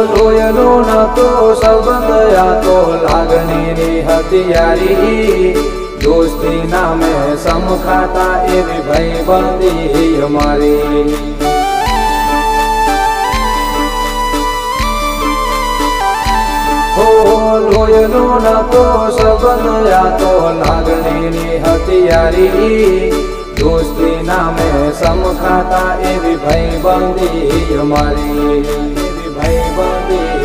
લોયનો નતો સંબંધ આ તો લાગણીની હથિયારી દોસ્તી નામે સમખાતા એવી ભાઈબંધી અમારી લોયનો નતો સંબંધ આ તો લાગણીની હથિયારી દોસ્તી નામે સમખાતા એવી ભાઈબંધી અમારી એવી ભાઈબંધી